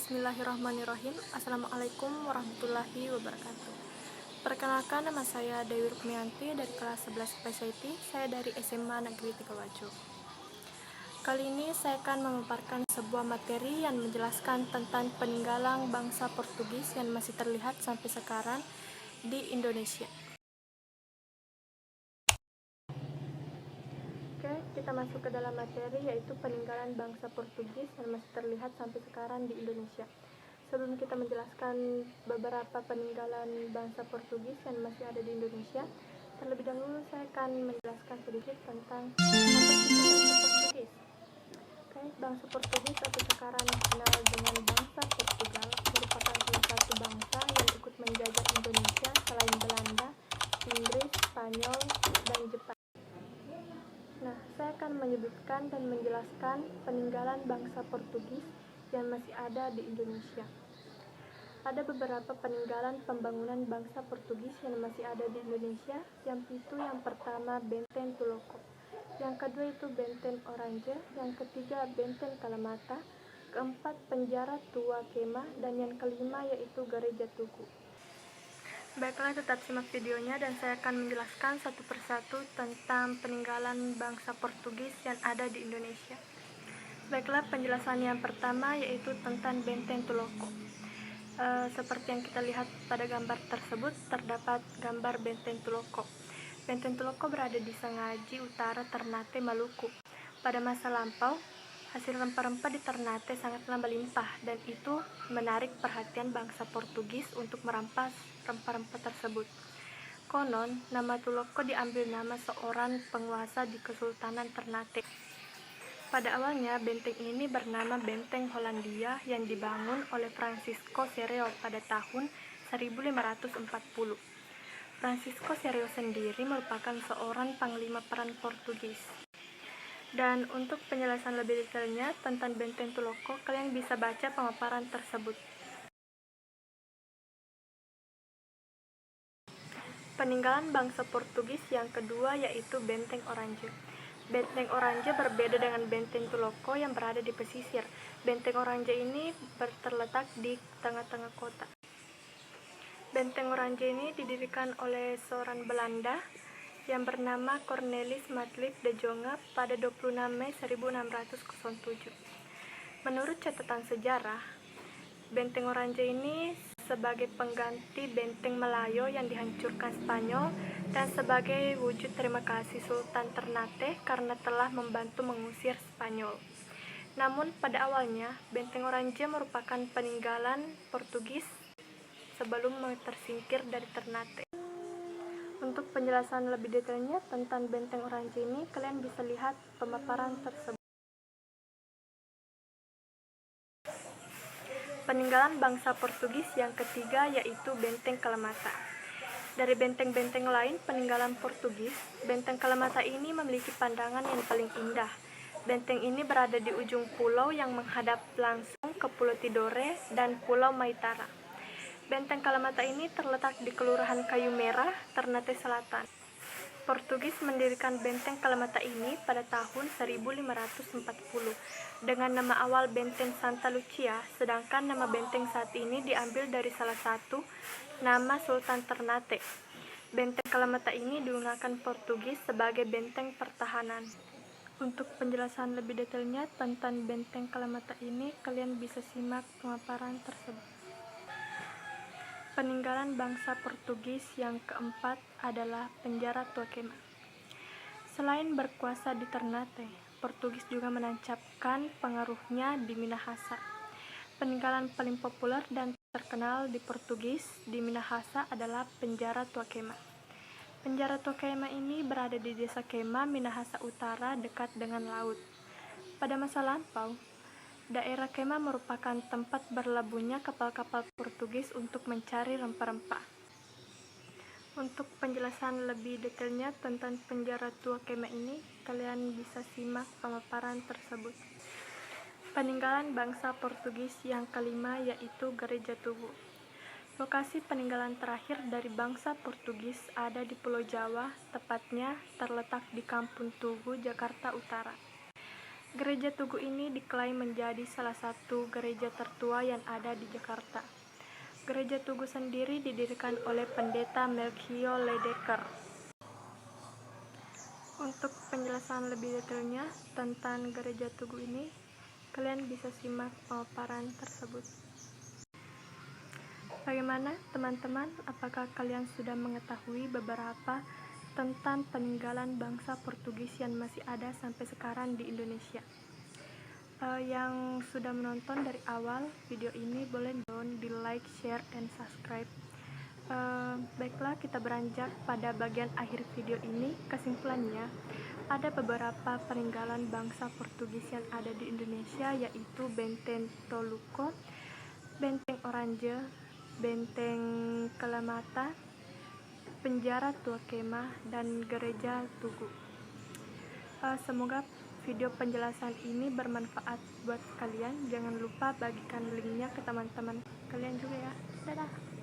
Bismillahirrahmanirrahim. Assalamualaikum warahmatullahi wabarakatuh. Perkenalkan, nama saya Dewi Rukmianti dari kelas 11 PSIT. Saya dari SMA Negeri Tigawajo. Kali ini saya akan memaparkan sebuah materi yang menjelaskan tentang peninggalan bangsa Portugis yang masih terlihat sampai sekarang di Indonesia. Oke, kita masuk ke dalam materi, yaitu peninggalan bangsa Portugis yang masih terlihat sampai sekarang di Indonesia. Sebelum kita menjelaskan beberapa peninggalan bangsa Portugis yang masih ada di Indonesia, terlebih dahulu saya akan menjelaskan sedikit tentang apa itu bangsa Portugis. Oke, bangsa Portugis atau sekarang dikenal dengan bangsa Portugal merupakan salah satu bangsa yang ikut menjajah Indonesia selain Belanda, Inggris, Spanyol, dan Jepang. Nah, saya akan menyebutkan dan menjelaskan peninggalan bangsa Portugis yang masih ada di Indonesia. Ada beberapa peninggalan pembangunan bangsa Portugis yang masih ada di Indonesia. Yang pertama Benteng Tuloko, yang kedua itu Benteng Orange, yang ketiga Benteng Kalamata, keempat Penjara Tua Kemah, dan yang kelima yaitu Gereja Tugu. Baiklah, tetap simak videonya dan saya akan menjelaskan satu persatu tentang peninggalan bangsa Portugis yang ada di Indonesia. Baiklah, penjelasan yang pertama yaitu tentang Benteng Tuloko. Seperti yang kita lihat pada gambar tersebut, terdapat gambar Benteng Tuloko. Benteng Tuloko berada di Sengaji Utara, Ternate, Maluku. Pada masa lampau, hasil rempah-rempah di Ternate sangatlah melimpah, dan itu menarik perhatian bangsa Portugis untuk merampas rempah-rempah tersebut. Konon, nama Tuloko diambil nama seorang penguasa di Kesultanan Ternate. Pada awalnya, benteng ini bernama Benteng Hollandia yang dibangun oleh Francisco Sereo pada tahun 1540. Francisco Sereo sendiri merupakan seorang panglima perang Portugis. Dan untuk penjelasan lebih detailnya tentang Benteng Tuloko, kalian bisa baca pemaparan tersebut. Peninggalan bangsa Portugis yang kedua yaitu Benteng Orange. Benteng Orange berbeda dengan Benteng Tuloko yang berada di pesisir. Benteng Orange ini terletak di tengah-tengah kota. Benteng Orange ini didirikan oleh seorang Belanda yang bernama Cornelis Matlief de Jonge pada 26 Mei 1607. Menurut catatan sejarah, Benteng Orange ini sebagai pengganti Benteng Melayu yang dihancurkan Spanyol dan sebagai wujud terima kasih Sultan Ternate karena telah membantu mengusir Spanyol. Namun pada awalnya, Benteng Orange merupakan peninggalan Portugis sebelum tersingkir dari Ternate. Untuk penjelasan lebih detailnya tentang Benteng Orange ini, kalian bisa lihat pemaparan tersebut. Peninggalan bangsa Portugis yang ketiga yaitu Benteng Kalamata. Dari benteng-benteng lain peninggalan Portugis, Benteng Kalamata ini memiliki pandangan yang paling indah. Benteng ini berada di ujung pulau yang menghadap langsung ke Pulau Tidore dan Pulau Maitara. Benteng Kalamata ini terletak di Kelurahan Kayu Merah, Ternate Selatan. Portugis mendirikan Benteng Kalamata ini pada tahun 1540 dengan nama awal Benteng Santa Lucia, sedangkan nama benteng saat ini diambil dari salah satu nama Sultan Ternate. Benteng Kalamata ini digunakan Portugis sebagai benteng pertahanan. Untuk penjelasan lebih detailnya tentang Benteng Kalamata ini, kalian bisa simak pemaparan tersebut. Peninggalan bangsa Portugis yang keempat adalah Penjara Tua Kemah. Selain berkuasa di Ternate, Portugis juga menancapkan pengaruhnya di Minahasa. Peninggalan paling populer dan terkenal di Portugis di Minahasa adalah Penjara Tua Kemah. Penjara Tua Kemah ini berada di Desa Kemah, Minahasa Utara, dekat dengan laut. Pada masa lampau, daerah Kemah merupakan tempat berlabuhnya kapal-kapal Portugis untuk mencari rempah-rempah. Untuk penjelasan lebih detailnya tentang Penjara Tua Kemah ini, kalian bisa simak pemaparan tersebut. Peninggalan bangsa Portugis yang kelima yaitu Gereja Tugu. Lokasi peninggalan terakhir dari bangsa Portugis ada di Pulau Jawa, tepatnya terletak di Kampung Tugu, Jakarta Utara. Gereja Tugu ini diklaim menjadi salah satu gereja tertua yang ada di Jakarta. Gereja Tugu sendiri didirikan oleh Pendeta Melchior Ledecker. Untuk penjelasan lebih detailnya tentang Gereja Tugu ini, kalian bisa simak pemaparan tersebut. Bagaimana teman-teman? Apakah kalian sudah mengetahui beberapa tentang peninggalan bangsa Portugis yang masih ada sampai sekarang di Indonesia? Yang sudah menonton dari awal video ini boleh di like, share, and subscribe. Baiklah, kita beranjak pada bagian akhir video ini. Kesimpulannya, ada beberapa peninggalan bangsa Portugis yang ada di Indonesia, yaitu Benteng Toluco, Benteng Orange, Benteng Kalamata, Penjara Tua Kemah, dan Gereja Tugu. Semoga video penjelasan ini bermanfaat buat kalian. Jangan lupa bagikan linknya ke teman-teman kalian juga ya. Dadah!